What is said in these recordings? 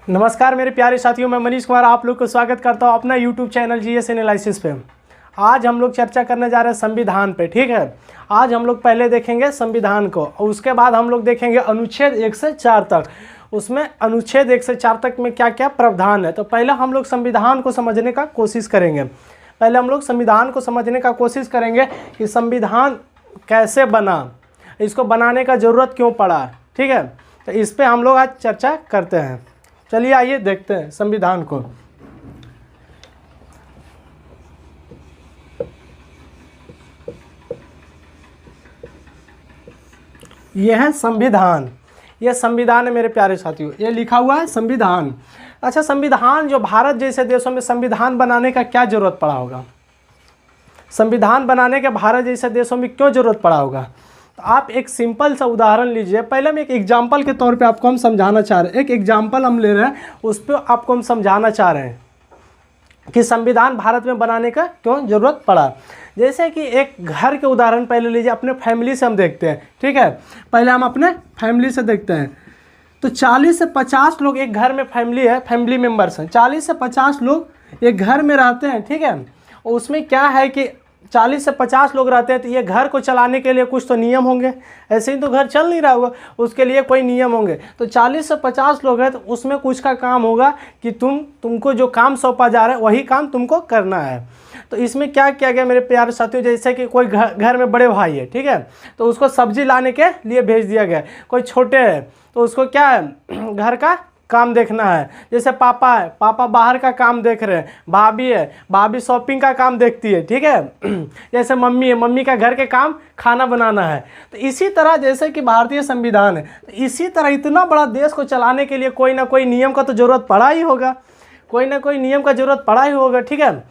नमस्कार मेरे प्यारे साथियों, मैं मनीष कुमार आप लोग को स्वागत करता हूं अपना यूट्यूब चैनल जीएस एनालिसिस पे। आज हम लोग चर्चा करने जा रहे हैं संविधान पे। ठीक है, आज हम लोग पहले देखेंगे संविधान को और उसके बाद हम लोग देखेंगे अनुच्छेद 1 से 4 तक। उसमें अनुच्छेद 1 से 4 तक में क्या क्या प्रावधान है। तो पहले हम लोग संविधान को समझने का कोशिश करेंगे। कि संविधान कैसे बना, इसको बनाने का ज़रूरत क्यों पड़ा। ठीक है, तो इस पर हम लोग आज चर्चा करते हैं। चलिए आइए देखते हैं संविधान को। यह है संविधान, यह संविधान है मेरे प्यारे साथियों, ये लिखा हुआ है संविधान। अच्छा, संविधान जो भारत जैसे देशों में संविधान बनाने का क्या ज़रूरत पड़ा होगा, संविधान बनाने के भारत जैसे देशों में क्यों ज़रूरत पड़ा होगा। तो आप एक सिंपल सा उदाहरण लीजिए। पहले हम एक एग्जाम्पल के तौर पे आपको हम समझाना चाह रहे हैं। एक एग्जाम्पल हम ले रहे हैं, उस पर आपको हम समझाना चाह रहे हैं कि संविधान भारत में बनाने का क्यों ज़रूरत पड़ा। जैसे कि एक घर के उदाहरण पहले लीजिए, अपने फैमिली से हम देखते हैं। ठीक है, पहले हम अपने फैमिली से देखते हैं। तो 40 से 50 लोग एक घर में फैमिली है, फैमिली मेम्बर्स हैं। 40 से 50 लोग एक घर में रहते हैं। ठीक है, और उसमें क्या है कि 40 से 50 लोग रहते हैं, तो ये घर को चलाने के लिए कुछ तो नियम होंगे। ऐसे ही तो घर चल नहीं रहा होगा, उसके लिए कोई नियम होंगे। तो 40 से 50 लोग हैं, तो उसमें कुछ का काम होगा कि तुमको जो काम सौंपा जा रहा है वही काम तुमको करना है। तो इसमें क्या किया गया मेरे प्यारे साथियों, जैसे कि कोई घर में बड़े भाई है, ठीक है, तो उसको सब्जी लाने के लिए भेज दिया गया। कोई छोटे है तो उसको क्या है, घर का काम देखना है। जैसे पापा है, पापा बाहर का काम देख रहे हैं। भाभी है, भाभी शॉपिंग का काम देखती है। ठीक है, जैसे मम्मी है, मम्मी का घर के काम खाना बनाना है। तो इसी तरह जैसे कि भारतीय संविधान है, तो इसी तरह इतना बड़ा देश को चलाने के लिए कोई ना कोई नियम का तो ज़रूरत पड़ा ही होगा, कोई ना कोई नियम का ज़रूरत पड़ा ही होगा। ठीक है,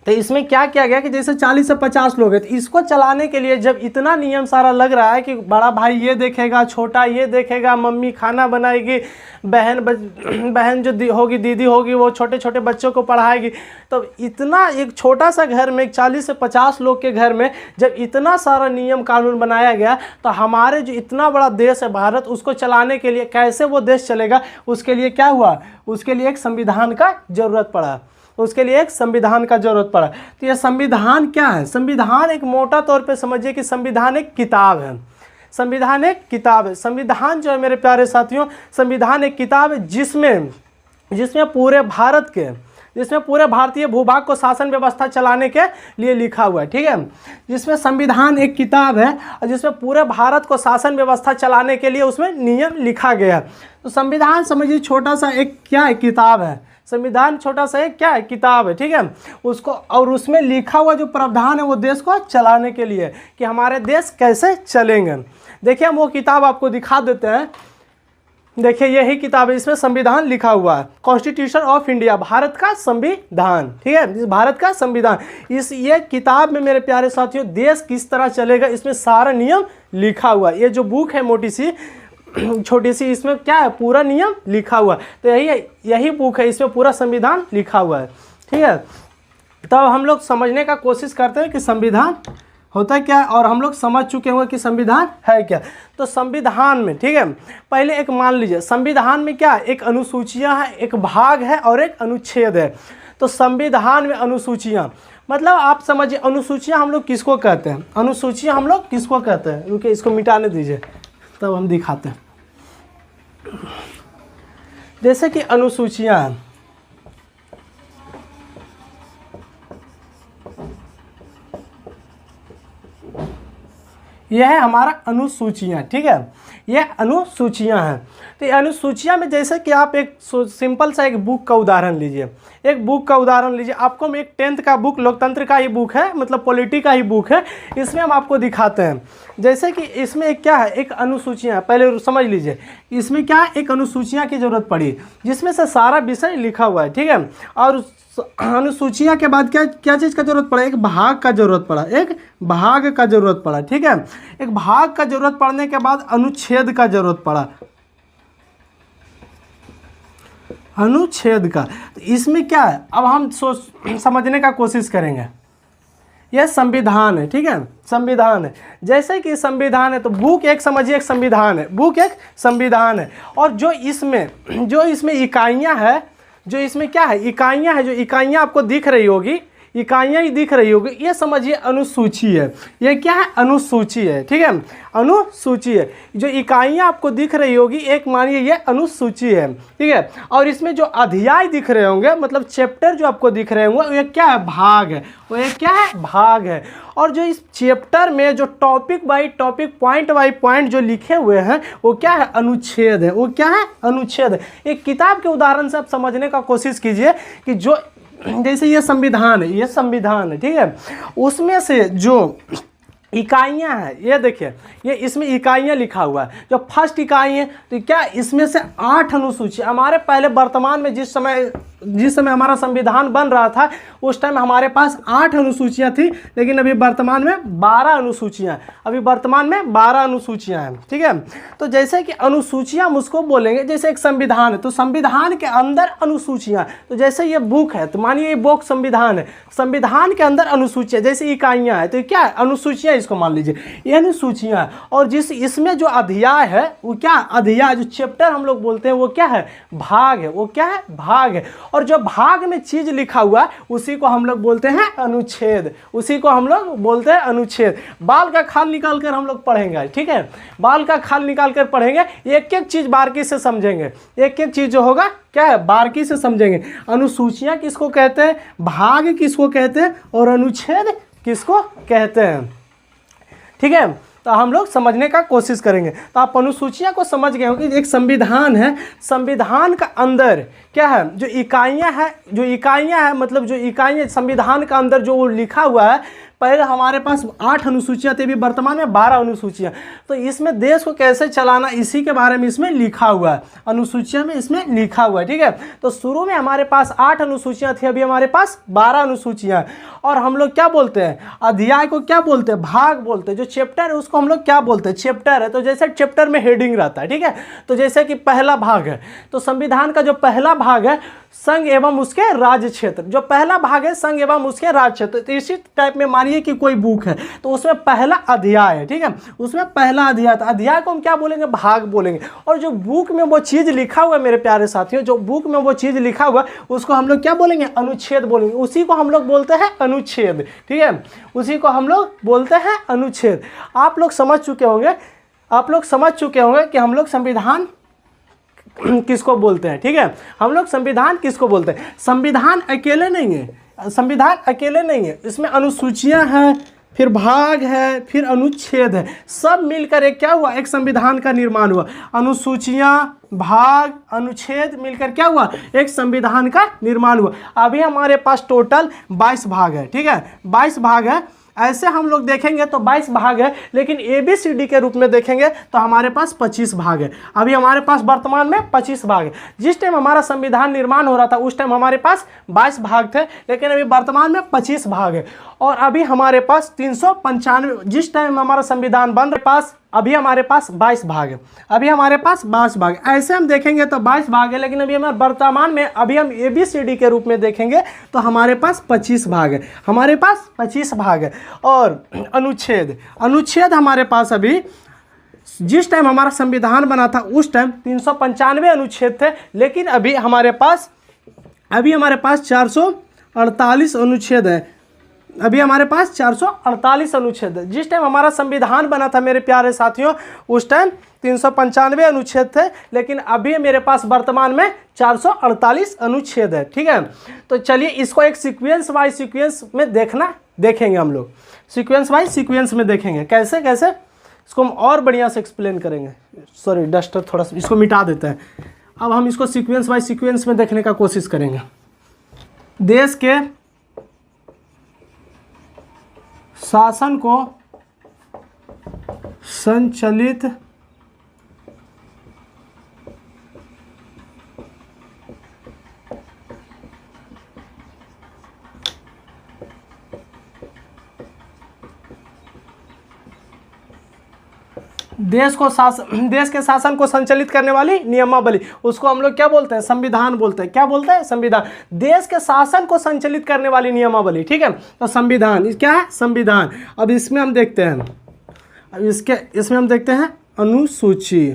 तो इसमें क्या किया गया कि जैसे 40 से 50 लोग हैं, तो इसको चलाने के लिए जब इतना नियम सारा लग रहा है कि बड़ा भाई ये देखेगा, छोटा ये देखेगा, मम्मी खाना बनाएगी, बहन जो होगी, दीदी होगी, वो छोटे छोटे बच्चों को पढ़ाएगी। तो इतना एक छोटा सा घर में, 40 से 50 लोग के घर में जब इतना सारा नियम कानून बनाया गया, तो हमारे जो इतना बड़ा देश है भारत, उसको चलाने के लिए, कैसे वो देश चलेगा, उसके लिए क्या हुआ, उसके लिए एक संविधान का ज़रूरत पड़ा। उसके लिए एक संविधान का जरूरत पड़ा। तो यह संविधान क्या है, संविधान एक मोटा तौर पे समझिए कि संविधान एक किताब है। संविधान एक किताब है। संविधान जो है मेरे प्यारे साथियों, संविधान एक किताब है जिसमें पूरे भारतीय भूभाग को शासन व्यवस्था चलाने के लिए लिखा हुआ है। ठीक है, जिसमें संविधान एक किताब है और जिसमें पूरे भारत को शासन व्यवस्था चलाने के लिए उसमें नियम लिखा गया है। तो संविधान समझिए छोटा सा एक क्या है, किताब है। संविधान छोटा सा एक क्या है, किताब है। ठीक है, उसको और उसमें लिखा हुआ जो प्रावधान है वो देश को चलाने के लिए, कि हमारे देश कैसे चलेंगे। देखिए हम वो किताब आपको दिखा देते हैं। देखिए यही किताब है, इसमें संविधान लिखा हुआ है, कॉन्स्टिट्यूशन ऑफ इंडिया, भारत का संविधान। ठीक है, भारत का संविधान। ये किताब में मेरे प्यारे साथियों देश किस तरह चलेगा, इसमें सारा नियम लिखा हुआ है। ये जो बुक है मोटी सी छोटी सी, इसमें क्या है, पूरा नियम लिखा हुआ है। तो यही बुक है, इसमें पूरा संविधान लिखा हुआ है। ठीक है, तब हम लोग समझने का कोशिश करते हैं कि संविधान होता क्या है, और हम लोग समझ चुके होंगे कि संविधान है क्या। तो संविधान में, ठीक है, पहले एक मान लीजिए संविधान में क्या है, एक अनुसूचियाँ है, एक भाग है और एक अनुच्छेद है। तो संविधान में अनुसूचियाँ मतलब आप समझिए, अनुसूचियाँ हम लोग किसको कहते हैं, अनुसूचियाँ हम लोग किसको कहते हैं। रुकिए इसको मिटाने दीजिए तब हम दिखाते हैं। जैसे कि अनुसूचियां, यह है हमारा अनुसूचियां। ठीक है, ये अनुसूचियां हैं। तो ये अनुसूचियां में जैसे कि आप एक सिंपल सा एक बुक का उदाहरण लीजिए। एक बुक का उदाहरण लीजिए, आपको हम एक 10th का बुक, लोकतंत्र का ही बुक है, मतलब पॉलिटी का ही बुक है। इसमें हम आपको दिखाते हैं जैसे कि इसमें एक क्या है, एक अनुसूचियाँ, पहले समझ लीजिए इसमें क्या है, एक अनुसूचियाँ की ज़रूरत पड़ी जिसमें से सारा विषय लिखा हुआ है। ठीक है, और अनुसूचियाँ के बाद क्या चीज़ का जरूरत पड़ा, एक भाग का जरूरत पड़ा, एक भाग का जरूरत पड़ा। ठीक है, एक भाग का जरूरत पड़ने के बाद अनुच्छेद का जरूरत पड़ा, अनुच्छेद का। तो इसमें क्या है, अब हम समझने का कोशिश करेंगे। यह संविधान है, ठीक है, संविधान है। जैसे कि संविधान है तो बुक एक समझिए एक संविधान है, बुक एक संविधान है। और जो इसमें इकाइयाँ है, जो इसमें क्या है, इकाइयाँ है, जो इकाइयाँ आपको दिख रही होगी, इकाइयाँ ही दिख रही होगी, ये समझिए अनुसूची है। ये क्या है, अनुसूची है, ठीक है, अनुसूची है। जो इकाइयाँ आपको दिख रही होगी, एक मानिए ये अनुसूची है, ठीक है। और इसमें जो अध्याय दिख रहे होंगे, मतलब चैप्टर जो आपको दिख रहे होंगे, वो क्या है, भाग है, वो ये क्या है, भाग है। और जो इस चैप्टर में जो topic by topic, point by point जो लिखे हुए हैं, वो क्या है, अनुच्छेद है, वो क्या है, अनुच्छेद है। एक किताब के उदाहरण से आप समझने का कोशिश कीजिए कि जो जैसे ये संविधान है, ये संविधान है, ठीक है, उसमें से जो इकाइयाँ हैं, ये देखिए, ये इसमें इकाइयाँ लिखा हुआ है। जो फर्स्ट इकाई है तो क्या, इसमें से 8 अनुसूची हमारे पहले वर्तमान में जिस समय हमारा संविधान बन रहा था, उस टाइम हमारे पास 8 अनुसूचियाँ थी, लेकिन अभी वर्तमान में 12 अनुसूचियाँ, अभी वर्तमान में 12 अनुसूचियाँ हैं, ठीक है। तो जैसे कि अनुसूचियाँ हम उसको बोलेंगे, जैसे एक संविधान है तो संविधान के अंदर अनुसूचियाँ, तो जैसे ये बुक है तो मानिए ये बुक संविधान है, संविधान के अंदर अनुसूचियाँ, जैसे इकाइयाँ है तो क्या है, अनुसूचियाँ इसको मान लीजिए, ये अनुसूचियाँ। और जिस इसमें जो अध्याय है वो क्या, अध्याय जो चैप्टर हम लोग बोलते हैं वो क्या है, भाग है, वो क्या है, भाग है। और जो भाग में चीज लिखा हुआ उसी को हम लोग बोलते हैं अनुच्छेद, उसी को हम लोग बोलते हैं अनुच्छेद। बाल का खाल निकाल कर हम लोग पढ़ेंगे, ठीक है, बाल का खाल निकाल कर पढ़ेंगे, एक एक चीज बारीकी से समझेंगे, एक एक चीज जो होगा क्या है, बारीकी से समझेंगे। अनुसूचियां किसको कहते हैं, भाग किसको कहते हैं, और अनुच्छेद किसको कहते हैं, ठीक है। तो हम लोग समझने का कोशिश करेंगे। तो आप अनुसूचियां को समझ गए हो कि एक संविधान है, संविधान का अंदर क्या है, जो इकाइयां हैं, मतलब जो इकाइयां संविधान का अंदर जो लिखा हुआ है, पहले हमारे पास 8 अनुसूचियां थी, अभी वर्तमान में 12 अनुसूचियां। तो इसमें देश को कैसे चलाना, इसी के बारे में इसमें लिखा हुआ है, अनुसूचियां में इसमें लिखा हुआ है, ठीक है। तो शुरू में हमारे पास 8 अनुसूचियां थी, अभी हमारे पास 12 अनुसूचियां। और हम लोग क्या बोलते हैं, अध्याय को क्या बोलते हैं, भाग बोलते हैं। जो चैप्टर है उसको हम लोग क्या बोलते हैं, चैप्टर है। तो जैसे चैप्टर में हेडिंग रहता है, ठीक है। तो जैसे कि पहला भाग है, तो संविधान का जो पहला भाग है, संघ एवं उसके राज्य क्षेत्र, जो पहला भाग है संघ एवं उसके राज्य क्षेत्र। तो इसी टाइप में मानिए कि कोई बुक है तो उसमें पहला अध्याय है, ठीक है, उसमें पहला अध्याय था, अध्याय को हम क्या बोलेंगे, भाग बोलेंगे। और जो बुक में वो चीज लिखा हुआ है मेरे प्यारे साथियों, जो बुक में वो चीज लिखा हुआ उसको हम लोग क्या बोलेंगे, अनुच्छेद बोलेंगे, उसी को हम लोग बोलते हैं अनुच्छेद, ठीक है, उसी को हम लोग बोलते हैं अनुच्छेद। आप लोग समझ चुके होंगे कि हम लोग संविधान किसको बोलते हैं, ठीक है, हम लोग संविधान किसको बोलते हैं। संविधान अकेले नहीं है, संविधान अकेले नहीं है, इसमें अनुसूचियां हैं, फिर भाग है, फिर अनुच्छेद है, सब मिलकर एक क्या हुआ, एक संविधान का निर्माण हुआ। अनुसूचियां, भाग, अनुच्छेद मिलकर क्या हुआ, एक संविधान का निर्माण हुआ। अभी हमारे पास टोटल 22 भाग है, ठीक है, 22 भाग है। ऐसे हम लोग देखेंगे तो 22 भाग है, लेकिन ABCD के रूप में देखेंगे तो हमारे पास 25 भाग है। अभी हमारे पास वर्तमान में 25 भाग है। जिस टाइम हमारा संविधान निर्माण हो रहा था उस टाइम हमारे पास 22 भाग थे, लेकिन अभी वर्तमान में 25 भाग है। और अभी हमारे पास 395, जिस टाइम हमारा संविधान बन रहा पास, अभी हमारे पास 22 भाग है, अभी हमारे पास 22 भाग। ऐसे हम देखेंगे तो 22 भाग है, लेकिन अभी हमारे वर्तमान में अभी हम ABCD के रूप में देखेंगे तो हमारे पास 25 भाग है, हमारे पास 25 भाग है। और अनुच्छेद हमारे पास अभी, जिस टाइम हमारा संविधान बना था उस टाइम 395 अनुच्छेद थे, लेकिन अभी हमारे पास 448 अनुच्छेद है, अभी हमारे पास 448 अनुच्छेद है। जिस टाइम हमारा संविधान बना था मेरे प्यारे साथियों उस टाइम 395 अनुच्छेद थे, लेकिन अभी मेरे पास वर्तमान में 448 अनुच्छेद है, ठीक है। तो चलिए इसको एक सीक्वेंस बाय सीक्वेंस में देखेंगे हम लोग, सीक्वेंस बाय सीक्वेंस में देखेंगे कैसे कैसे, इसको हम और बढ़िया से एक्सप्लेन करेंगे। सॉरी, डस्टर थोड़ा सा इसको मिटा देता है। अब हम इसको सीक्वेंस बाय सीक्वेंस में देखने का कोशिश करेंगे। देश के शासन को संचालित देश के शासन को संचालित करने वाली नियमावली, उसको हम लोग क्या बोलते हैं? संविधान बोलते हैं। क्या बोलते हैं? संविधान। देश के शासन को संचालित करने वाली नियमावली, ठीक है, तो संविधान क्या है? संविधान। अब इसमें हम देखते हैं, अब इसमें हम देखते हैं अनुसूची।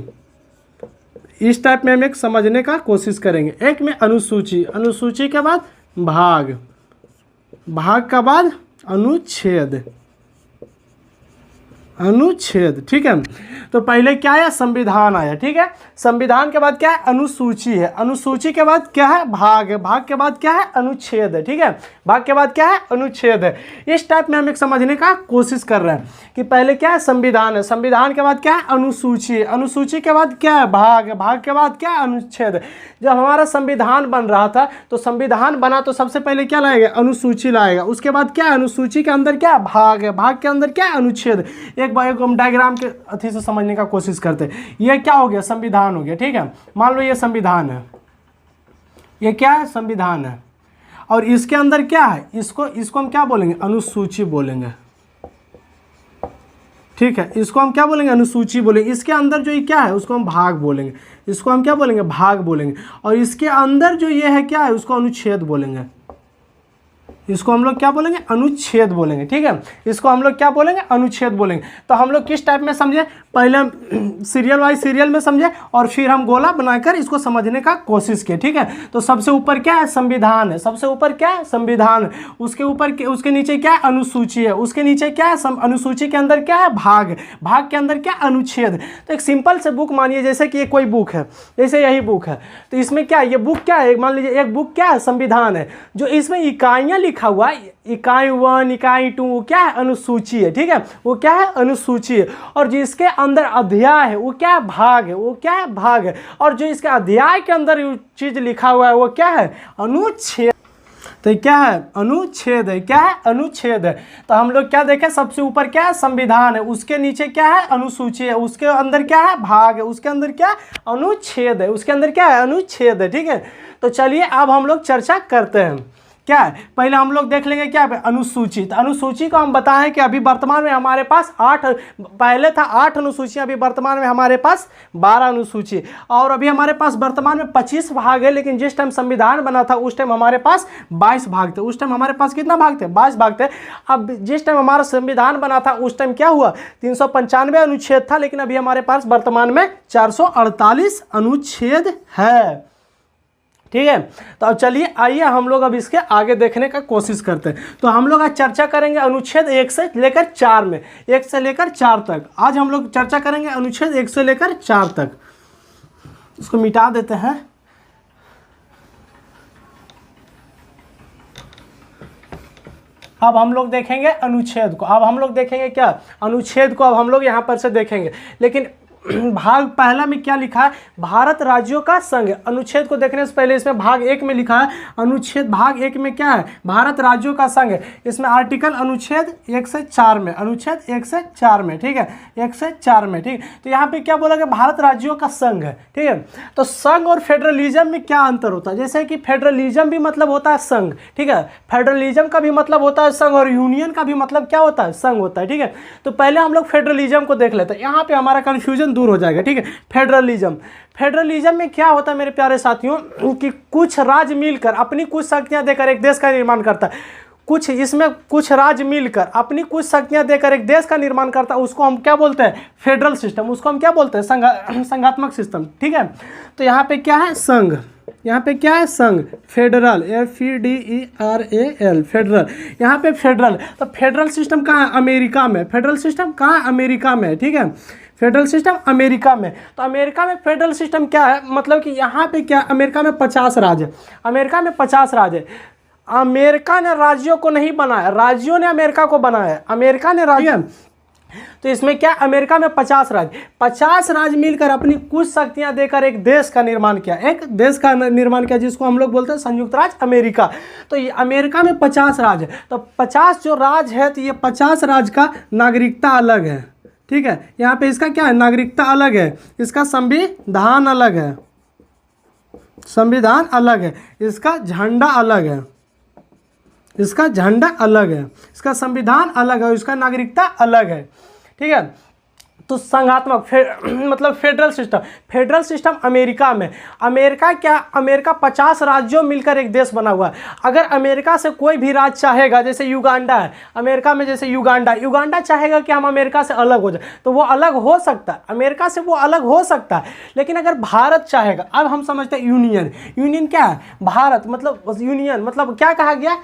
इस टाइप में हम एक समझने का कोशिश करेंगे। एक में अनुसूची, अनुसूची के बाद भाग, भाग का बाद अनुच्छेद, अनुच्छेद, ठीक है। तो पहले क्या है? संविधान आया, ठीक है। संविधान के बाद क्या है? अनुसूची है। अनुसूची के बाद क्या है? भाग है। भाग के बाद क्या है? अनुच्छेद है, ठीक है। भाग के बाद क्या है? अनुच्छेद है। इस टाइप में हम एक समझने का कोशिश कर रहे हैं कि पहले क्या है? संविधान है। संविधान के बाद क्या है? अनुसूची है। अनुसूची के बाद क्या है? भाग है। भाग के बाद क्या है? अनुच्छेद है। जब हमारा संविधान बन रहा था तो संविधान बना तो सबसे पहले क्या लाएगा? अनुसूची लाएगा। उसके बाद क्या है? अनुसूची के अंदर क्या है? भाग है। भाग के अंदर क्या है? अनुच्छेद। एक बार हम डायग्राम के अथी से समझने का कोशिश करते हैं। ये क्या हो गया? संविधान हो गया, ठीक है। मान लो ये संविधान है, ये क्या है? संविधान है। और इसके अंदर क्या है? इसको हम क्या बोलेंगे? अनुसूची बोलेंगे, ठीक है। इसको हम क्या बोलेंगे? अनुसूची बोलेंगे। इसके अंदर जो ये क्या है? उसको हम भाग बोलेंगे। इसको हम क्या बोलेंगे? भाग बोलेंगे। और इसके अंदर जो ये है क्या है? उसको अनुच्छेद बोलेंगे। इसको हम लोग क्या बोलेंगे? अनुच्छेद बोलेंगे, ठीक है। इसको हम लोग क्या बोलेंगे? अनुच्छेद बोलेंगे। तो हम लोग किस टाइप में समझे? पहले हम सीरियल वाइज सीरियल में समझे और फिर हम गोला बनाकर इसको समझने का कोशिश किए, ठीक है। तो सबसे ऊपर क्या है? संविधान है। सबसे ऊपर क्या है? संविधान। उसके ऊपर उसके नीचे क्या है? अनुसूची है। उसके नीचे क्या है? अनुसूची के अंदर क्या है? भाग। भाग के अंदर क्या? अनुच्छेद। तो एक सिंपल से बुक मानिए, जैसे कि ये कोई बुक है, जैसे यही बुक है, तो इसमें क्या है? ये बुक क्या है? मान लीजिए एक बुक क्या है? संविधान है। जो इसमें इकाइयाँ लिखा हुआ है, इकाई 1, इकाई 2, क्या है? अनुसूची है, ठीक है। वो क्या है? अनुसूची है। और जिसके अंदर अध्याय है वो क्या है? भाग है। वो क्या है? भाग है। और जो इसके अध्याय के अंदर चीज लिखा हुआ है वो क्या है? अनुच्छेद। तो क्या है? अनुच्छेद है। क्या है? अनुच्छेद है। तो हम लोग क्या देखें? सबसे ऊपर क्या है? संविधान है। उसके नीचे क्या है? अनुसूची है। उसके अंदर क्या है? भाग है। उसके अंदर क्या है? अनुच्छेद है। उसके अंदर क्या है? अनुच्छेद है, ठीक है। तो चलिए अब हम लोग चर्चा करते हैं। क्या है? पहले हम लोग देख लेंगे क्या है? अनुसूची। तो अनुसूची को हम बताएं कि अभी वर्तमान में हमारे पास 8, पहले था 8 अनुसूचियां, अभी वर्तमान में हमारे पास 12 अनुसूची। और अभी हमारे पास वर्तमान में 25 भाग है, लेकिन जिस टाइम संविधान बना था उस टाइम हमारे पास 22 भाग थे। उस टाइम हमारे पास कितना भाग थे? 22 भाग थे। अब जिस टाइम हमारा संविधान बना था उस टाइम क्या हुआ? 395 अनुच्छेद था, लेकिन अभी हमारे पास वर्तमान में 448 अनुच्छेद है, ठीक है। तो अब चलिए आइए हम लोग अब इसके आगे देखने का कोशिश करते हैं। तो हम लोग आज चर्चा करेंगे अनुच्छेद 1 से लेकर 4 में, 1 से लेकर 4 तक। आज हम लोग चर्चा करेंगे अनुच्छेद 1 से लेकर 4 तक। इसको मिटा देते हैं। अब हम लोग देखेंगे अनुच्छेद को। अब हम लोग देखेंगे क्या? अनुच्छेद को अब हम लोग यहाँ पर से देखेंगे। लेकिन भाग पहला में क्या लिखा है? भारत राज्यों का संघ। अनुच्छेद को देखने से पहले इसमें भाग 1 में लिखा है अनुच्छेद, भाग 1 में क्या है? भारत राज्यों का संघ। इसमें आर्टिकल अनुच्छेद 1 से 4 में, अनुच्छेद 1 से 4 में, ठीक है, 1 से 4 में, ठीक। तो यहाँ पे क्या बोला गया? भारत राज्यों का संघ है, ठीक है। तो संघ और फेडरलिज्म में क्या अंतर होता है? जैसे कि फेडरलिज्म भी मतलब होता है संघ, ठीक है। फेडरलिज्म का भी मतलब होता है संघ, और यूनियन का भी मतलब क्या होता है? संघ होता है, ठीक है। तो पहले हम लोग फेडरलिज्म को देख लेते हैं, यहाँ पे हमारा कंफ्यूजन दूर हो जाएगा, ठीक है। फेडरलिज्म, फेडरलिज्म में क्या होता है मेरे प्यारे साथियों कि कुछ राज्य मिलकर अपनी कुछ शक्तियां देकर एक देश का निर्माण करता है। कुछ इसमें कुछ राज्य मिलकर अपनी कुछ शक्तियां देकर एक देश का निर्माण करता है, उसको हम क्या बोलते हैं? Federal system. उसको हम क्या बोलते हैं? संघात्मक सिस्टम, ठीक है। तो यहाँ पे क्या है? संघ। यहाँ पे क्या है? संघ। Federal, FEDERAL, federal. यहाँ पे फेडरल। तो फेडरल सिस्टम कहाँ है? अमेरिका में। फेडरल सिस्टम कहाँ है? अमेरिका में, ठीक है। फेडरल सिस्टम अमेरिका में। तो अमेरिका में फेडरल सिस्टम क्या है? मतलब कि यहाँ पे क्या? अमेरिका में 50 राज्य है। अमेरिका में 50 राज्य है। अमेरिका ने राज्यों को नहीं बनाया, राज्यों ने अमेरिका को बनाया। अमेरिका ने राज्य, तो इसमें क्या? अमेरिका में 50 राज्य, 50 राज्य मिलकर अपनी कुछ शक्तियां देकर एक देश का निर्माण किया, एक देश का निर्माण किया, जिसको हम लोग बोलते हैं संयुक्त राज्य अमेरिका। तो ये अमेरिका में 50 राज्य है। तो 50 जो राज्य है, तो ये 50 राज्य का नागरिकता अलग है, ठीक है। यहाँ पे इसका क्या है? नागरिकता अलग है, इसका संविधान अलग है, संविधान अलग है, इसका झंडा अलग है, इसका झंडा अलग है, इसका संविधान अलग है, इसका नागरिकता अलग है, ठीक है। तो संघात्मक मतलब federal system. Federal system America में, अमेरिका 50 राज्यों मिलकर एक देश बना हुआ है। अगर अमेरिका से कोई भी राज्य चाहेगा, जैसे युगांडा है अमेरिका में, जैसे युगांडा चाहेगा कि हम अमेरिका से अलग हो जाए तो वो अलग हो सकता है, अमेरिका से वो अलग हो सकता है। लेकिन अगर भारत चाहेगा, अब हम समझते हैं यूनियन क्या है, भारत मतलब यूनियन मतलब क्या कहा गया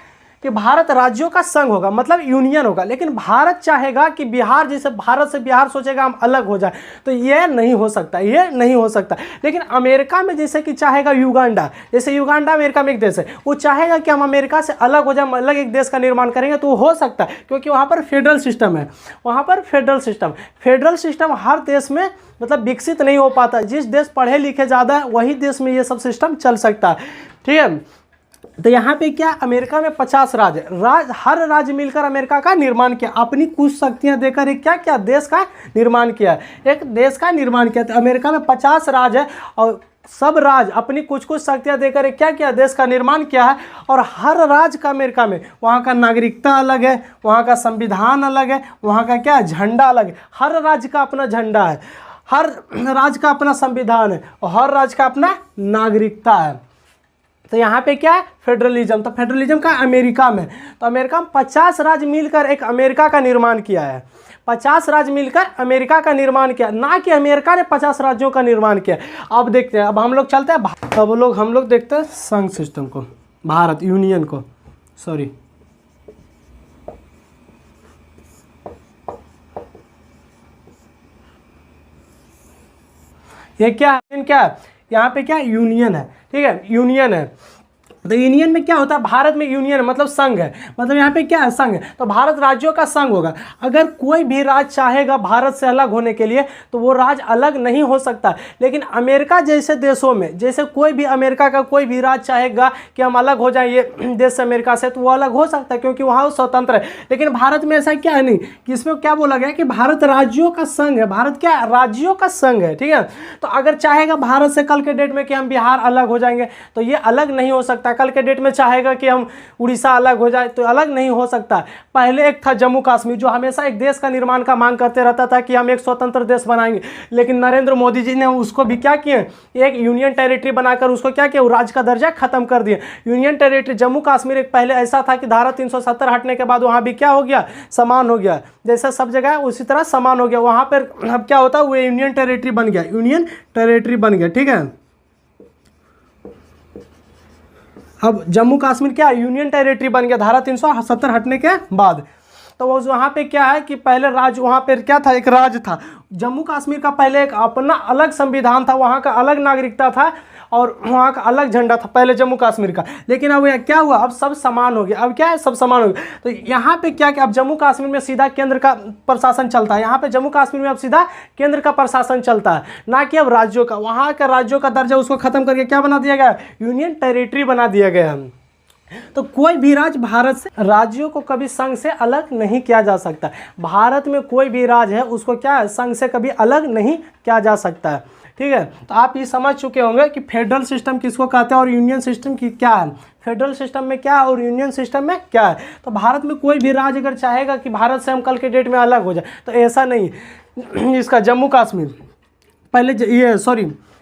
कि भारत राज्यों का संघ होगा, मतलब यूनियन होगा। लेकिन भारत चाहेगा कि बिहार, जैसे भारत से बिहार सोचेगा हम अलग हो जाए, तो ये नहीं हो सकता, ये नहीं हो सकता। लेकिन अमेरिका में जैसे कि चाहेगा युगांडा, जैसे युगांडा अमेरिका में एक देश है, वो चाहेगा कि हम अमेरिका से अलग हो जाए, अलग एक देश का निर्माण करेंगे, तो वो हो सकता है, क्योंकि वहाँ पर फेडरल सिस्टम है, वहाँ पर फेडरल सिस्टम हर देश में मतलब विकसित नहीं हो पाता। जिस देश पढ़े लिखे ज़्यादा है वही देश में ये सब सिस्टम चल सकता है, ठीक है। तो यहाँ पे क्या, अमेरिका में 50 राज्य, हर राज्य मिलकर अमेरिका का निर्माण किया, अपनी कुछ शक्तियाँ देकर एक क्या देश का निर्माण किया, एक देश का निर्माण किया। तो अमेरिका में 50 राज्य है और सब राज्य अपनी कुछ शक्तियाँ देकर एक क्या देश का निर्माण किया है। और हर राज्य का अमेरिका में वहाँ का नागरिकता अलग है, वहाँ का संविधान अलग है, वहाँ का क्या झंडा अलग है, हर राज्य का अपना झंडा है, हर राज्य का अपना संविधान है और हर राज्य का अपना नागरिकता है। तो यहाँ पे क्या है, फेडरलिज्म। तो फेडरलिज्म का अमेरिका में, तो अमेरिका में 50 राज्य मिलकर एक अमेरिका का निर्माण किया है, 50 राज्य मिलकर अमेरिका का निर्माण किया, ना कि अमेरिका ने 50 राज्यों का निर्माण किया। अब देखते हैं, अब हम लोग चलते हैं, अब हम लोग देखते हैं संघ सिस्टम को, भारत यूनियन को, सॉरी ये क्या है, यहाँ पे क्या यूनियन है, ठीक है, यूनियन है। तो यूनियन में क्या होता है, भारत में यूनियन मतलब संघ है, मतलब यहाँ पे क्या है, संघ है। तो भारत राज्यों का संघ होगा। अगर कोई भी राज्य चाहेगा भारत से अलग होने के लिए तो वो राज्य अलग नहीं हो सकता। लेकिन अमेरिका जैसे देशों में, जैसे कोई भी अमेरिका का कोई भी राज्य चाहेगा कि हम अलग हो जाएं ये देश से, अमेरिका से, तो वो अलग हो सकता है क्योंकि वहाँ वो स्वतंत्र है। लेकिन भारत में ऐसा क्या है नहीं, कि इसमें क्या बोला गया कि भारत राज्यों का संघ है, भारत क्या राज्यों का संघ है, ठीक है। तो अगर चाहेगा भारत से कल के डेट में कि हम बिहार अलग हो जाएंगे तो ये अलग नहीं हो सकता। कल के डेट में चाहेगा कि हम उड़ीसा अलग हो जाए तो अलग नहीं हो सकता। पहले एक था जम्मू कश्मीर, जो हमेशा एक देश का निर्माण का मांग करते रहता था कि हम एक स्वतंत्र देश बनाएंगे। लेकिन नरेंद्र मोदी जी ने उसको भी क्या किए, एक यूनियन टेरिटरी बनाकर उसको क्या किया, राज्य का दर्जा खत्म कर दिया। यूनियन टेरिटरी जम्मू कश्मीर एक पहले ऐसा था कि धारा 370 हटने के बाद वहाँ भी क्या हो गया, समान हो गया, जैसे सब जगह उसी तरह समान हो गया। वहाँ पर अब क्या होता है, वो यूनियन टेरिटरी बन गया, यूनियन टेरिटरी बन गया, ठीक है। अब जम्मू कश्मीर क्या यूनियन टेरिटरी बन गया धारा 370 हटने के बाद। तो वो वहाँ पे क्या है कि पहले राज्य, वहाँ पे क्या था, एक राज्य था जम्मू कश्मीर का, पहले एक अपना अलग संविधान था, वहाँ का अलग नागरिकता था और वहाँ का अलग झंडा था पहले जम्मू कश्मीर का। लेकिन अब क्या हुआ, अब सब समान हो गया। अब क्या है, सब समान हो गया। तो यहाँ पे क्या कि अब जम्मू कश्मीर में सीधा केंद्र का प्रशासन चलता है, यहाँ पे जम्मू कश्मीर में अब सीधा केंद्र का प्रशासन चलता है, ना कि अब राज्यों का। वहाँ का राज्यों का दर्जा उसको खत्म करके क्या बना दिया गया, यूनियन टेरिटरी बना दिया गया। तो कोई भी राज्य भारत से, राज्यों को कभी संघ से अलग नहीं किया जा सकता। भारत में कोई भी राज्य है उसको क्या है, संघ से कभी अलग नहीं किया जा सकता है, ठीक है। तो आप ये समझ चुके होंगे कि फेडरल सिस्टम किसको कहते हैं और यूनियन सिस्टम की क्या है, फेडरल सिस्टम में क्या है और यूनियन सिस्टम में क्या है। तो भारत में कोई भी राज्य अगर चाहेगा कि भारत से हम कल के डेट में अलग हो जाए तो ऐसा नहीं। इसका जम्मू कश्मीर पहले ये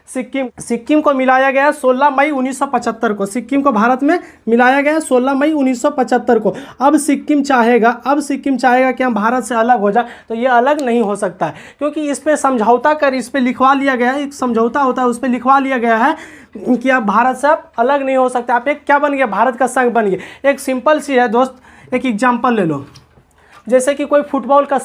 सिक्किम को मिलाया गया 16 मई 1975 को, सिक्किम को भारत में मिलाया गया 16 मई 1975 को। अब सिक्किम चाहेगा कि हम भारत से अलग हो जाए तो ये अलग नहीं हो सकता है, क्योंकि इस पे समझौता कर, इस पे लिखवा लिया गया है, एक समझौता होता है उस पे लिखवा लिया गया है कि आप भारत से आप अलग नहीं हो सकते। आप एक क्या बन गया, भारत का संघ बन गया। एक सिंपल सी है दोस्त, एक एग्जाम्पल ले लो, जैसे कि कोई फुटबॉल का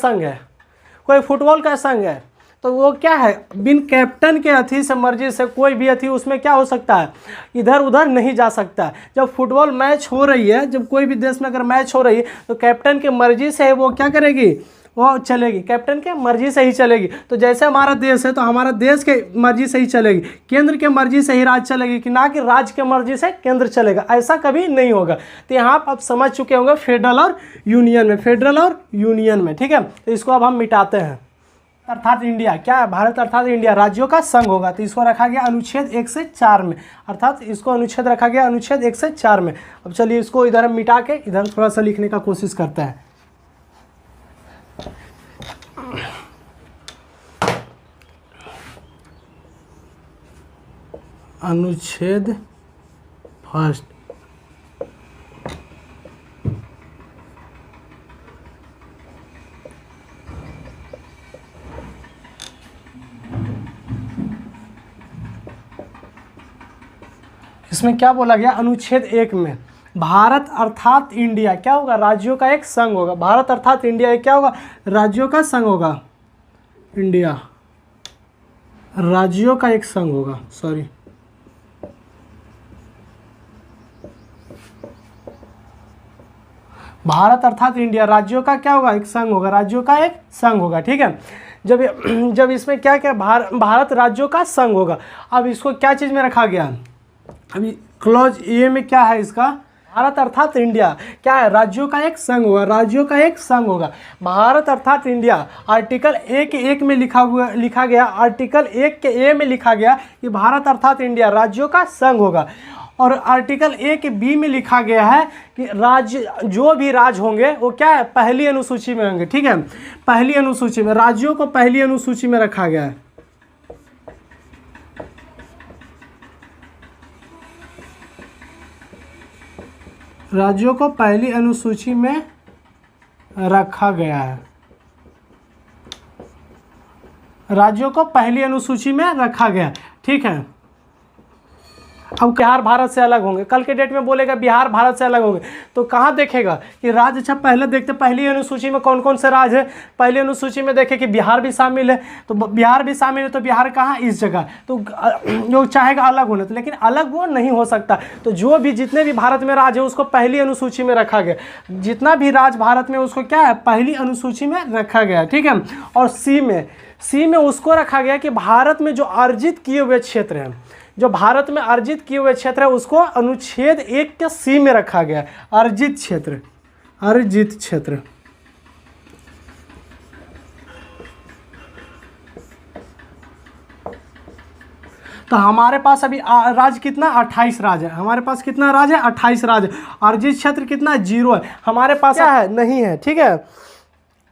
संघ है, तो वो क्या है, बिन कैप्टन के अथी से, मर्जी से कोई भी अथी उसमें क्या हो सकता है, इधर उधर नहीं जा सकता। जब फुटबॉल मैच हो रही है, जब कोई भी देश में अगर मैच हो रही है तो कैप्टन के मर्जी से वो क्या करेगी, वो चलेगी, कैप्टन के मर्जी से ही चलेगी। तो जैसे हमारा देश है तो हमारा देश के मर्जी से ही चलेगी, केंद्र के मर्जी से ही राज्य चलेगी, कि ना कि राज्य के मर्जी से केंद्र चलेगा, ऐसा कभी नहीं होगा। तो यहाँ आप समझ चुके होंगे फेडरल और यूनियन में, ठीक है। तो इसको अब हम मिटाते हैं। अर्थात इंडिया क्या है, भारत अर्थात इंडिया राज्यों का संघ होगा। तो इसको रखा गया अनुच्छेद 1 से 4 में, अर्थात इसको अनुच्छेद रखा गया अनुच्छेद 1 से 4 में। अब चलिए इसको इधर हम मिटा के इधर थोड़ा सा लिखने का कोशिश करते हैं। अनुच्छेद फर्स्ट। इसमें क्या बोला गया? अनुच्छेद 1 में भारत अर्थात इंडिया क्या होगा? राज्यों का एक संघ होगा। भारत अर्थात इंडिया एक क्या होगा? राज्यों का संघ होगा। इंडिया राज्यों का एक संघ होगा। सॉरी, भारत अर्थात इंडिया राज्यों का क्या होगा? एक संघ होगा। राज्यों का एक संघ होगा। ठीक है। जब इसमें क्या क्या भारत राज्यों का संघ होगा। अब इसको क्या चीज़ में रखा गया? अभी क्लॉज ए में क्या है इसका? भारत अर्थात इंडिया क्या है? राज्यों का एक संघ होगा। राज्यों का एक संघ होगा। भारत अर्थात इंडिया आर्टिकल 1 में लिखा गया, आर्टिकल 1 के ए में लिखा गया कि भारत अर्थात इंडिया राज्यों का संघ होगा। और आर्टिकल 1 बी में लिखा गया है कि राज्य जो भी राज्य होंगे वो क्या है? पहली अनुसूची में होंगे। ठीक है। पहली अनुसूची में राज्यों को पहली अनुसूची में रखा गया है। राज्यों को पहली अनुसूची में रखा गया है। राज्यों को पहली अनुसूची में रखा गया। ठीक है। अब बिहार भारत से अलग होंगे। कल के डेट में बोलेगा बिहार भारत से अलग होंगे, तो कहाँ देखेगा कि राज्य? अच्छा, पहले देखते पहली अनुसूची में कौन कौन से राज्य है। पहली अनुसूची में देखे कि बिहार भी शामिल है, तो बिहार भी शामिल है, तो बिहार कहाँ? इस जगह। तो जो चाहेगा अलग होने, तो लेकिन अलग वो नहीं हो सकता। तो जो भी जितने भी भारत में राज्य है उसको पहली अनुसूची में रखा गया। जितना भी राज्य भारत में उसको क्या है? पहली अनुसूची में रखा गया। ठीक है। और सी में उसको रखा गया कि भारत में जो अर्जित किए हुए क्षेत्र हैं, जो भारत में अर्जित किए हुए क्षेत्र है उसको अनुच्छेद 1 के सी में रखा गया। अर्जित क्षेत्र, अर्जित क्षेत्र। तो हमारे पास अभी राज्य कितना? 28 राज्य है। हमारे पास कितना राज्य है? 28 राज्य। अर्जित क्षेत्र कितना? 0 है। हमारे पास क्या है? नहीं है। ठीक है।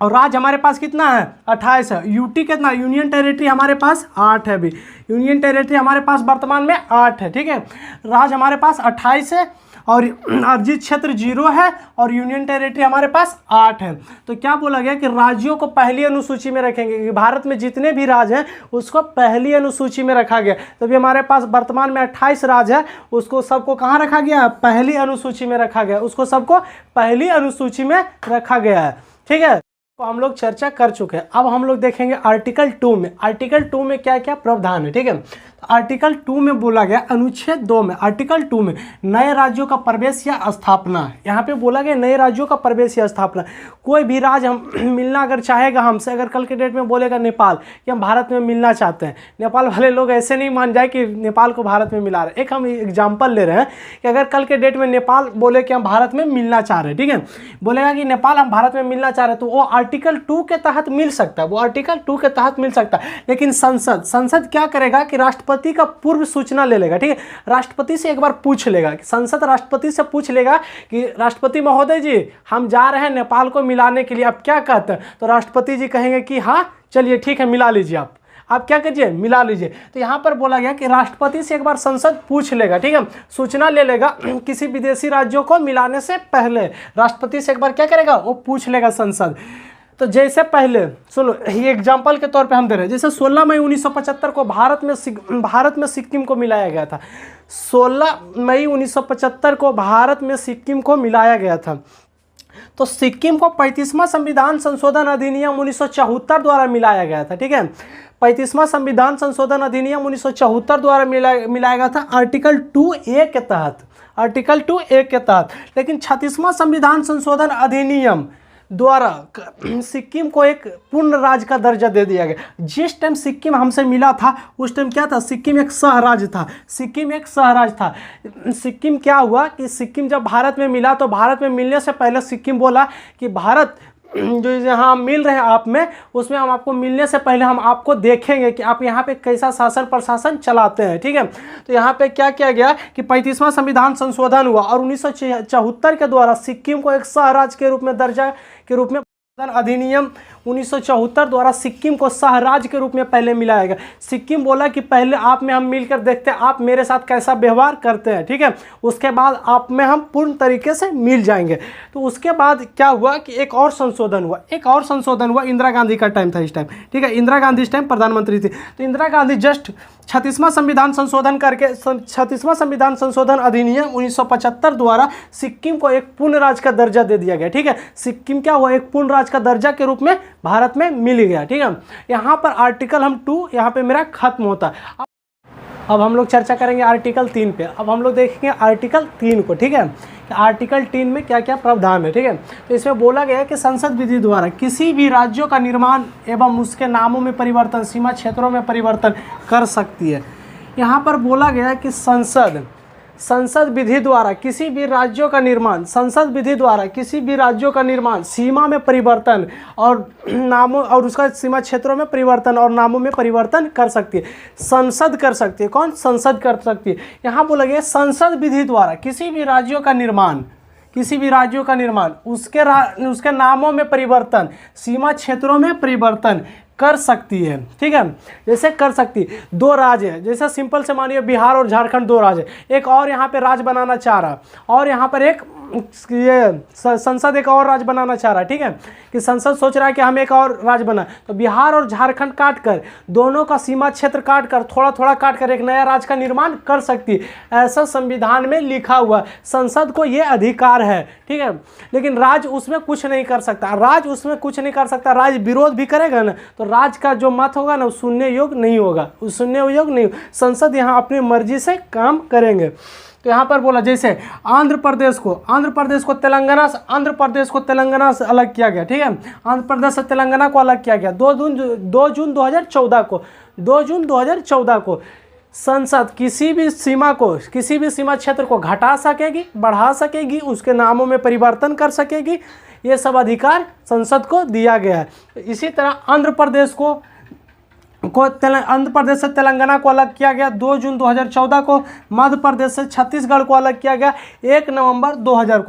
और राज्य हमारे पास कितना है? 28 है। यूटी कितना? यूनियन टेरिटरी हमारे पास 8 है। अभी यूनियन टेरिटरी हमारे पास वर्तमान में 8 है। ठीक है। राज्य हमारे पास 28 है और अर्जित क्षेत्र 0 है और यूनियन टेरिटरी हमारे पास 8 है। तो क्या बोला गया कि राज्यों को पहली अनुसूची में रखेंगे कि भारत में जितने भी राज्य हैं उसको पहली अनुसूची में रखा गया। तो अभी हमारे पास वर्तमान में 28 राज्य है, उसको सबको कहाँ रखा गया? पहली अनुसूची में रखा गया। उसको सबको पहली अनुसूची में रखा गया है। ठीक है। तो हम लोग चर्चा कर चुके हैं। अब हम लोग देखेंगे आर्टिकल 2 में। आर्टिकल 2 में क्या क्या प्रावधान है? ठीक है। आर्टिकल 2 में बोला गया, अनुच्छेद 2 में, आर्टिकल 2 में नए राज्यों का प्रवेश या स्थापना। यहाँ पे बोला गया नए राज्यों का प्रवेश या स्थापना। कोई भी राज्य हम मिलना अगर चाहेगा हमसे, अगर कल के डेट में बोलेगा नेपाल कि हम भारत में मिलना चाहते हैं, नेपाल वाले लोग ऐसे नहीं मान जाए कि नेपाल को भारत में मिला रहे। एक हम एग्जाम्पल ले रहे हैं कि अगर कल के डेट में नेपाल बोले कि हम भारत में मिलना चाह रहे हैं, ठीक है, बोलेगा कि नेपाल हम भारत में मिलना चाह रहे हैं, तो वो आर्टिकल 2 के तहत मिल सकता है। वो आर्टिकल 2 के तहत मिल सकता है। लेकिन संसद क्या करेगा कि राष्ट्रपति का पूर्व सूचना ले लेगा। ठीक है। राष्ट्रपति से एक बार पूछ लेगा, संसद राष्ट्रपति से पूछ लेगा कि राष्ट्रपति महोदय जी हम जा रहे हैं नेपाल को मिलाने के लिए, आप क्या कहते हैं? तो राष्ट्रपति जी कहेंगे कि हाँ चलिए ठीक है, मिला लीजिए। आप क्या कीजिए? मिला लीजिए। तो यहाँ पर बोला गया कि राष्ट्रपति से एक बार संसद पूछ लेगा। ठीक है। सूचना ले लेगा किसी विदेशी राज्यों को मिलाने से पहले राष्ट्रपति से एक बार क्या करेगा? वो पूछ लेगा संसद। तो जैसे पहले सुनो, ये एग्जाम्पल के तौर पे हम दे रहे हैं। जैसे 16 मई 1975 को भारत में सिक्किम को मिलाया गया था। 16 मई 1975 को भारत में सिक्किम को मिलाया गया था। तो सिक्किम को 35वां संविधान संशोधन अधिनियम 1974 द्वारा मिलाया गया था। ठीक है। 35वां संविधान संशोधन अधिनियम 1974 द्वारा मिलाया गया था आर्टिकल 2A के तहत, आर्टिकल 2A के तहत। लेकिन 36वां संविधान संशोधन अधिनियम द्वारा सिक्किम को एक पूर्ण राज्य का दर्जा दे दिया गया। जिस टाइम सिक्किम हमसे मिला था उस टाइम क्या था? सिक्किम एक सह राज्य था। सिक्किम एक सह राज्य था। सिक्किम क्या हुआ कि सिक्किम जब भारत में मिला तो भारत में मिलने से पहले सिक्किम बोला कि भारत जो यहाँ हम मिल रहे हैं आप में, उसमें हम आपको मिलने से पहले हम आपको देखेंगे कि आप यहाँ पे कैसा शासन प्रशासन चलाते हैं। ठीक है। तो यहाँ पे क्या किया गया कि 35वां संविधान संशोधन हुआ और 1974 के द्वारा सिक्किम को एक सह राज्य के रूप में दर्जा के रूप में अधिनियम 1974 द्वारा सिक्किम को सह राज्य के रूप में पहले मिलाया गया। सिक्किम बोला कि पहले आप में हम मिलकर देखते हैं आप मेरे साथ कैसा व्यवहार करते हैं, ठीक है, उसके बाद आप में हम पूर्ण तरीके से मिल जाएंगे। तो उसके बाद क्या हुआ कि एक और संशोधन हुआ, इंदिरा गांधी का टाइम था इस टाइम, ठीक है, इंदिरा गांधी इस टाइम प्रधानमंत्री थी। तो इंदिरा गांधी जस्ट 36वां संविधान संशोधन करके 36वां संविधान संशोधन अधिनियम 1975 द्वारा सिक्किम को एक पूर्ण राज्य का दर्जा दे दिया गया, ठीक है। सिक्किम क्या हुआ, एक पूर्ण राज्य का दर्जा के रूप में भारत में मिल गया, ठीक है। यहाँ पर आर्टिकल हम 2 यहाँ पे मेरा खत्म होता है। अब हम लोग चर्चा करेंगे आर्टिकल 3 पे। अब हम लोग देखेंगे आर्टिकल 3 को, ठीक है, कि आर्टिकल 3 में क्या क्या प्रावधान है, ठीक है। तो इसमें बोला गया है कि संसद विधि द्वारा किसी भी राज्यों का निर्माण एवं उसके नामों में परिवर्तन, सीमा क्षेत्रों में परिवर्तन कर सकती है। यहाँ पर बोला गया है कि संसद विधि द्वारा किसी भी राज्यों का निर्माण, सीमा में परिवर्तन और नामों और उसका सीमा क्षेत्रों में परिवर्तन और नामों में परिवर्तन कर सकती है। संसद कर सकती है, कौन? संसद कर सकती है। यहाँ बोला गया संसद विधि द्वारा किसी भी राज्यों का निर्माण, उसके नामों में परिवर्तन, सीमा क्षेत्रों में परिवर्तन कर सकती है, ठीक है। जैसे कर सकती है, 2 राज्य है, जैसे सिंपल से मानिए बिहार और झारखंड 2 राज्य है, एक और यहाँ पे राज्य बनाना चाह रहा और यहाँ पर एक ये संसद एक और राज्य बनाना चाह रहा है, ठीक है, कि संसद सोच रहा है कि हम एक और राज्य बना, तो बिहार और झारखंड काट कर, दोनों का सीमा क्षेत्र काट कर, थोड़ा थोड़ा काट कर एक नया राज्य का निर्माण कर सकती है। ऐसा संविधान में लिखा हुआ, संसद को ये अधिकार है, ठीक है। लेकिन राज्य उसमें कुछ नहीं कर सकता, राज्य विरोध भी करेगा ना, तो राज्य का जो मत होगा ना वो सुनने योग्य नहीं होगा, संसद यहाँ अपनी मर्जी से काम करेंगे। तो यहाँ पर बोला जैसे आंध्र प्रदेश को तेलंगाना से अलग किया गया, ठीक है, आंध्र प्रदेश से तेलंगाना को अलग किया गया 2 जून 2014 को। संसद किसी भी सीमा क्षेत्र को घटा सकेगी, बढ़ा सकेगी, उसके नामों में परिवर्तन कर सकेगी, ये सब अधिकार संसद को दिया गया है। इसी तरह आंध्र प्रदेश से तेलंगाना को अलग किया गया 2 जून 2014 को। मध्य प्रदेश से छत्तीसगढ़ को अलग किया गया 1 नवंबर 2000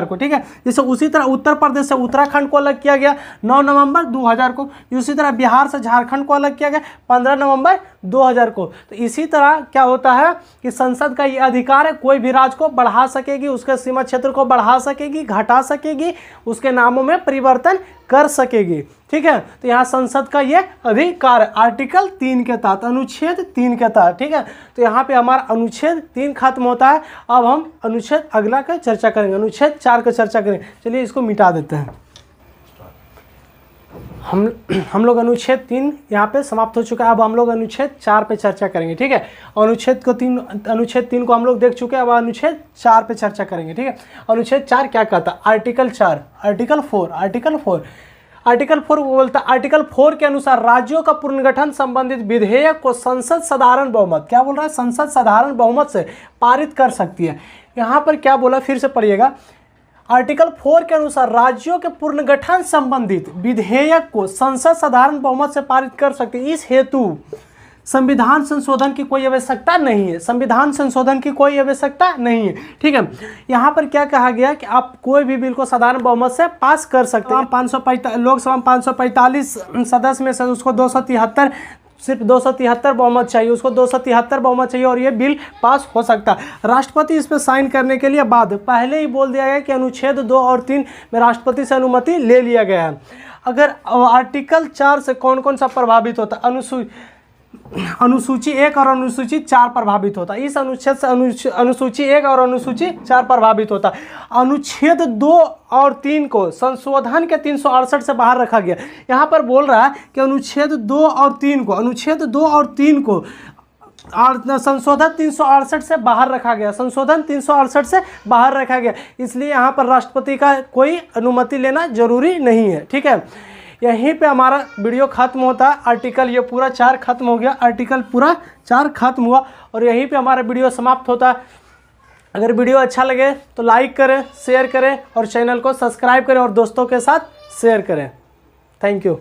को, ठीक है। जैसे उसी तरह उत्तर प्रदेश से उत्तराखंड को अलग किया गया 9 नवंबर 2000 को। इसी तरह बिहार से झारखंड को अलग किया गया 15 नवंबर 2000 को। तो इसी तरह क्या होता है कि संसद का ये अधिकार है, कोई भी राज्य को बढ़ा सकेगी, उसके सीमा क्षेत्र को बढ़ा सकेगी, घटा सकेगी, उसके नामों में परिवर्तन कर सकेगी, ठीक है। तो यहाँ संसद का ये अधिकार आर्टिकल 3 के तहत, अनुच्छेद 3 के तहत, ठीक है। तो यहाँ पे हमारा अनुच्छेद 3 खत्म होता है। अब हम अनुच्छेद अगला का चर्चा करेंगे, अनुच्छेद 4 का चर्चा करेंगे। चलिए इसको मिटा देते हैं। हम लोग अनुच्छेद 3 यहाँ पे समाप्त हो चुका है। अब हम लोग अनुच्छेद 4 पे चर्चा करेंगे, ठीक है। अनुच्छेद 3 को हम लोग देख चुके हैं, अब अनुच्छेद 4 पे चर्चा करेंगे, ठीक है। अनुच्छेद 4 क्या कहता है? आर्टिकल 4 बोलता है, आर्टिकल 4 के अनुसार राज्यों का पुनर्गठन संबंधित विधेयक को संसद साधारण बहुमत, क्या बोल रहा है? संसद साधारण बहुमत से पारित कर सकती है। यहाँ पर क्या बोला, फिर से पढ़िएगा। आर्टिकल 4 के अनुसार राज्यों के पुनर्गठन संबंधित विधेयक को संसद साधारण बहुमत से पारित कर सकती है। इस हेतु संविधान संशोधन की कोई आवश्यकता नहीं है, ठीक है। यहाँ पर क्या कहा गया कि आप कोई भी बिल को साधारण बहुमत से पास कर सकते हैं। 545 लोकसभा में 545 सदस्य में से उसको 273 सिर्फ 273 बहुमत चाहिए, उसको 273 बहुमत चाहिए और ये बिल पास हो सकता है। राष्ट्रपति इस पर साइन करने के लिए बाद पहले ही बोल दिया गया कि अनुच्छेद 2 और 3 में राष्ट्रपति से अनुमति ले लिया गया है। अगर आर्टिकल 4 से कौन कौन सा प्रभावित होता है? अनुसूची 1 और अनुसूची 4 प्रभावित होता है। इस अनुच्छेद से अनुसूची 1 और अनुसूची 4 प्रभावित होता है। अनुच्छेद 2 और 3 को संशोधन के 368 से बाहर रखा गया। यहाँ पर बोल रहा है कि अनुच्छेद 2 और 3 को संशोधन 368 से बाहर रखा गया, इसलिए यहाँ पर राष्ट्रपति का कोई अनुमति लेना जरूरी नहीं है, ठीक है। यहीं पे हमारा वीडियो खत्म होता है। आर्टिकल ये पूरा 4 खत्म हो गया, आर्टिकल पूरा 4 खत्म हुआ और यहीं पे हमारा वीडियो समाप्त होता है। अगर वीडियो अच्छा लगे तो लाइक करें, शेयर करें और चैनल को सब्सक्राइब करें और दोस्तों के साथ शेयर करें। Thank you.